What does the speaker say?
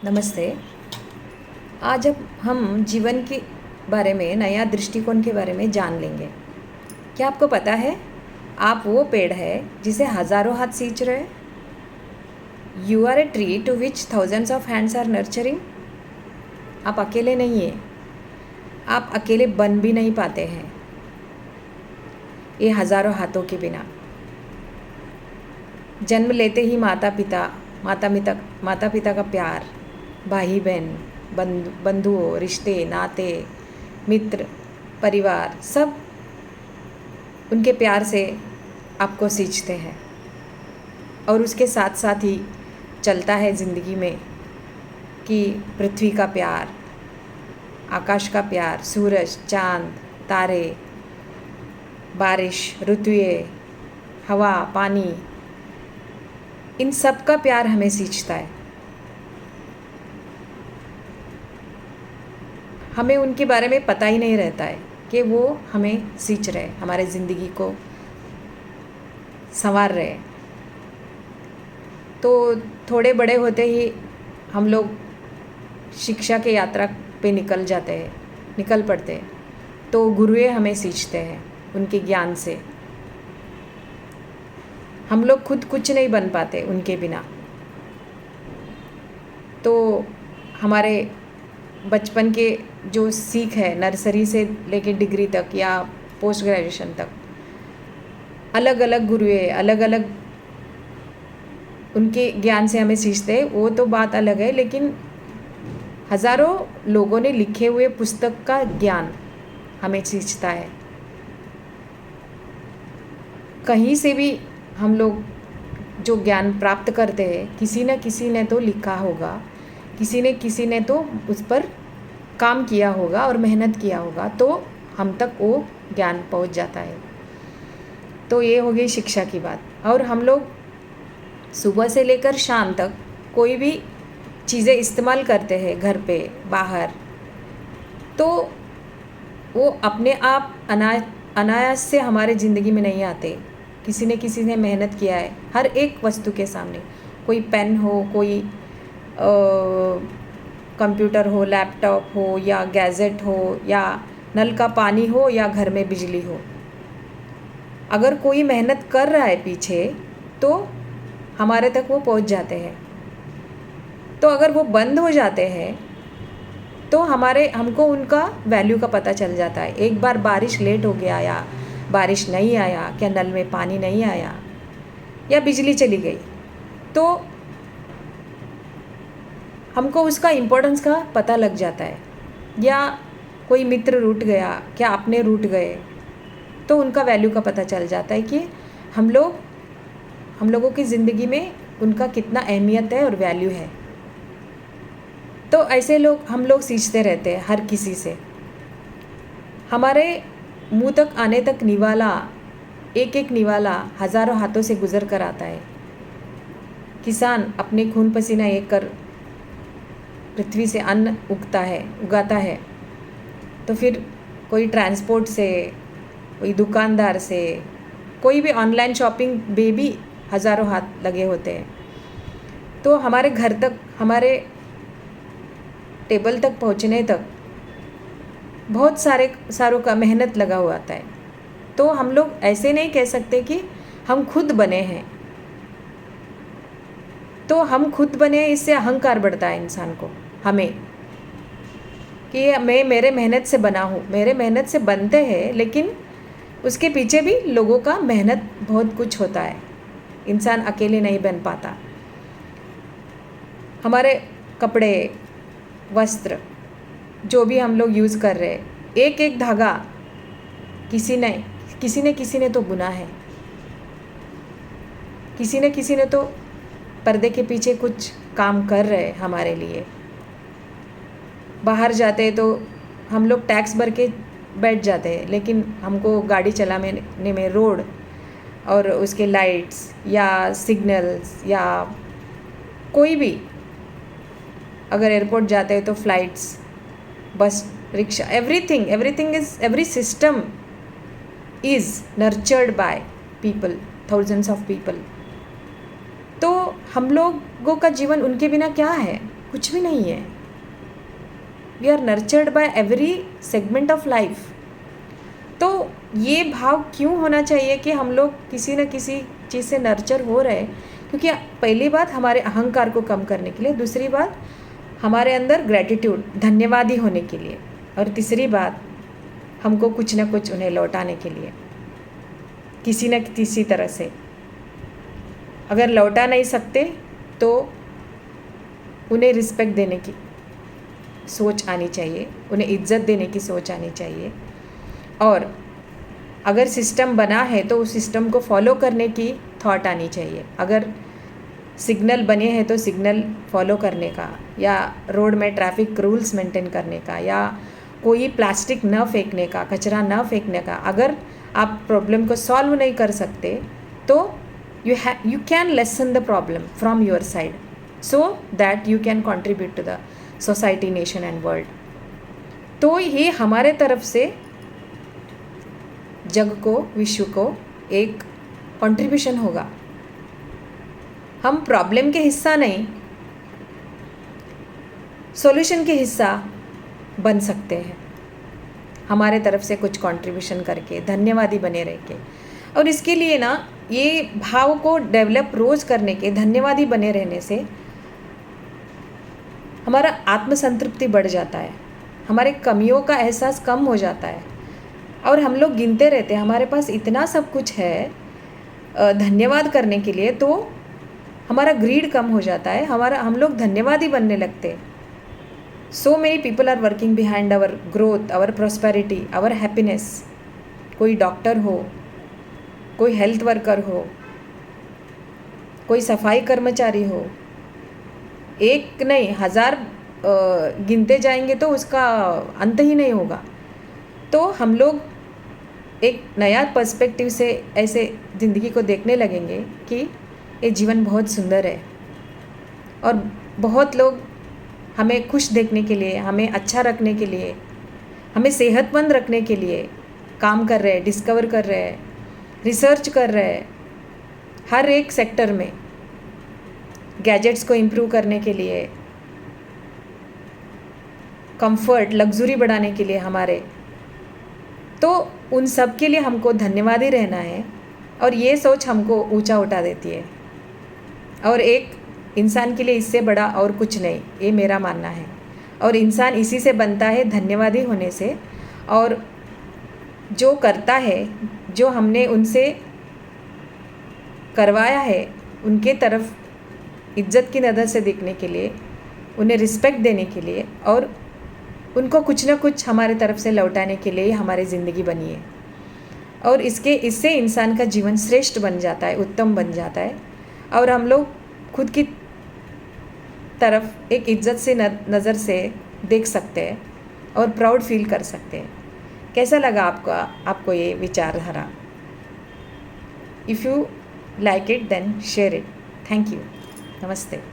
नमस्ते। आज अब हम जीवन के बारे में नया दृष्टिकोण के बारे में जान लेंगे। क्या आपको पता है आप वो पेड़ है जिसे हज़ारों हाथ सींच रहे हैं। You are a tree to which thousands of hands are nurturing. आप अकेले नहीं हैं, आप अकेले बन भी नहीं पाते हैं ये हज़ारों हाथों के बिना। जन्म लेते ही माता पिता का प्यार, भाई बहन, बंधुओं, रिश्ते, नाते, मित्र, परिवार, सब उनके प्यार से आपको सींचते हैं। और उसके साथ साथ ही चलता है ज़िंदगी में कि पृथ्वी का प्यार, आकाश का प्यार, सूरज, चाँद, तारे, बारिश, ऋतुएं, हवा, पानी, इन सब का प्यार हमें सींचता है। हमें उनके बारे में पता ही नहीं रहता है कि वो हमें सींच रहे, हमारे ज़िंदगी को संवार रहे। तो थोड़े बड़े होते ही हम लोग शिक्षा के यात्रा पे निकल पड़ते हैं। तो गुरुए हमें सींचते हैं उनके ज्ञान से। हम लोग खुद कुछ नहीं बन पाते उनके बिना। तो हमारे बचपन के जो सीख है, नर्सरी से लेके डिग्री तक या पोस्ट ग्रेजुएशन तक, अलग अलग गुरुए अलग अलग उनके ज्ञान से हमें सींचते हैं, वो तो बात अलग है। लेकिन हज़ारों लोगों ने लिखे हुए पुस्तक का ज्ञान हमें सींचता है। कहीं से भी हम लोग जो ज्ञान प्राप्त करते हैं, किसी ने तो लिखा होगा, किसी ने तो उस पर काम किया होगा और मेहनत किया होगा, तो हम तक वो ज्ञान पहुंच जाता है। तो ये हो गई शिक्षा की बात। और हम लोग सुबह से लेकर शाम तक कोई भी चीज़ें इस्तेमाल करते हैं घर पे, बाहर, तो वो अपने आप अनायास से हमारे ज़िंदगी में नहीं आते। किसी ने मेहनत किया है हर एक वस्तु के सामने। कोई पेन हो, कोई कंप्यूटर हो, लैपटॉप हो, या गैजेट हो, या नल का पानी हो, या घर में बिजली हो। अगर कोई मेहनत कर रहा है पीछे, तो हमारे तक वो पहुंच जाते हैं। तो अगर वो बंद हो जाते हैं तो हमको उनका वैल्यू का पता चल जाता है। एक बार बारिश लेट हो गया, या बारिश नहीं आया, क्या नल में पानी नहीं आया, या बिजली चली गई, तो हमको उसका इम्पोर्टेंस का पता लग जाता है। या कोई मित्र रूठ गया, क्या अपने रूठ गए, तो उनका वैल्यू का पता चल जाता है कि हम लोगों की ज़िंदगी में उनका कितना अहमियत है और वैल्यू है। तो ऐसे हम लोग सींचते रहते हैं हर किसी से। हमारे मुंह तक आने तक एक निवाला हज़ारों हाथों से गुजर कर आता है। किसान अपने खून पसीना एक कर पृथ्वी से अन्न उगाता है। तो फिर कोई ट्रांसपोर्ट से, कोई दुकानदार से, कोई भी ऑनलाइन शॉपिंग में भी हज़ारों हाथ लगे होते हैं। तो हमारे घर तक, हमारे टेबल तक पहुंचने तक बहुत सारों का मेहनत लगा हुआ आता है। तो हम लोग ऐसे नहीं कह सकते कि हम खुद बने हैं। तो हम खुद बने, इससे अहंकार बढ़ता है इंसान को, हमें, कि मैं मेरे मेहनत से बना हूँ। मेरे मेहनत से बनते हैं, लेकिन उसके पीछे भी लोगों का मेहनत बहुत कुछ होता है। इंसान अकेले नहीं बन पाता। हमारे कपड़े, वस्त्र, जो भी हम लोग यूज़ कर रहे हैं, एक एक धागा किसी ने तो बुना है। किसी ने तो पर्दे के पीछे कुछ काम कर रहे हैं हमारे लिए। बाहर जाते हैं तो हम लोग टैक्स भर के बैठ जाते हैं, लेकिन हमको गाड़ी चलाने में रोड और उसके लाइट्स या सिग्नल्स, या कोई भी, अगर एयरपोर्ट जाते हैं तो फ्लाइट्स, बस, rickshaw, every system is nurtured by people, thousands of people. तो हम लोगों का जीवन उनके बिना क्या है? कुछ भी नहीं है। We are nurtured by every segment of life. तो ये भाव क्यों होना चाहिए कि हम लोग किसी न किसी चीज़ से नर्चर हो रहे हैं? क्योंकि पहली बात हमारे अहंकार को कम करने के लिए, दूसरी बात हमारे अंदर ग्रैटिट्यूड, धन्यवादी होने के लिए, और तीसरी बात हमको कुछ न कुछ उन्हें लौटाने के लिए, किसी न किसी तरह से। अगर लौटा नहीं सकते तो उन्हें रिस्पेक्ट देने की सोच आनी चाहिए, उन्हें इज्जत देने की सोच आनी चाहिए। और अगर सिस्टम बना है तो उस सिस्टम को फॉलो करने की थॉट आनी चाहिए। अगर सिग्नल बने हैं तो सिग्नल फॉलो करने का, या रोड में ट्रैफिक रूल्स मेंटेन करने का, या कोई प्लास्टिक न फेंकने का, कचरा न फेंकने का। अगर आप प्रॉब्लम को सॉल्व नहीं कर सकते तो you can lessen the problem from your side, so that you can contribute to the society, nation and world. तो ये हमारे तरफ से जग को, विश्व को एक कंट्रीब्यूशन होगा। हम प्रॉब्लम के हिस्सा नहीं, सॉल्यूशन के हिस्सा बन सकते हैं, हमारे तरफ से कुछ कंट्रीब्यूशन करके, धन्यवादी बने रह के। और इसके लिए ना, ये भाव को डेवलप रोज़ करने के, धन्यवादी बने रहने से हमारा आत्मसंतृप्ति बढ़ जाता है, हमारे कमियों का एहसास कम हो जाता है, और हम लोग गिनते रहते हैं हमारे पास इतना सब कुछ है धन्यवाद करने के लिए, तो हमारा ग्रीड कम हो जाता है, हम लोग धन्यवादी बनने लगते हैं। So many people are working behind our growth, our prosperity, our happiness. कोई डॉक्टर हो, कोई हेल्थ वर्कर हो, कोई सफाई कर्मचारी हो, एक नहीं 1000 गिनते जाएंगे तो उसका अंत ही नहीं होगा। तो हम लोग एक नया पर्सपेक्टिव से ऐसे ज़िंदगी को देखने लगेंगे कि ये जीवन बहुत सुंदर है, और बहुत लोग हमें खुश देखने के लिए, हमें अच्छा रखने के लिए, हमें सेहतमंद रखने के लिए काम कर रहे हैं, डिस्कवर कर रहे हैं, रिसर्च कर रहे हैं। हर एक सेक्टर में गैजेट्स को इम्प्रूव करने के लिए, कंफर्ट, लग्जरी बढ़ाने के लिए हमारे, तो उन सब के लिए हमको धन्यवादी रहना है। और ये सोच हमको ऊंचा उठा देती है, और एक इंसान के लिए इससे बड़ा और कुछ नहीं, ये मेरा मानना है। और इंसान इसी से बनता है, धन्यवादी होने से। और जो करता है, जो हमने उनसे करवाया है, उनके तरफ इज्जत की नज़र से देखने के लिए, उन्हें रिस्पेक्ट देने के लिए, और उनको कुछ ना कुछ हमारे तरफ से लौटाने के लिए हमारी ज़िंदगी बनी है। और इससे इंसान का जीवन श्रेष्ठ बन जाता है, उत्तम बन जाता है, और हम लोग खुद की तरफ एक इज्जत से नज़र से देख सकते हैं और प्राउड फील कर सकते हैं। कैसा लगा आपको ये विचारधारा? If you like it then share it. Thank you. नमस्ते।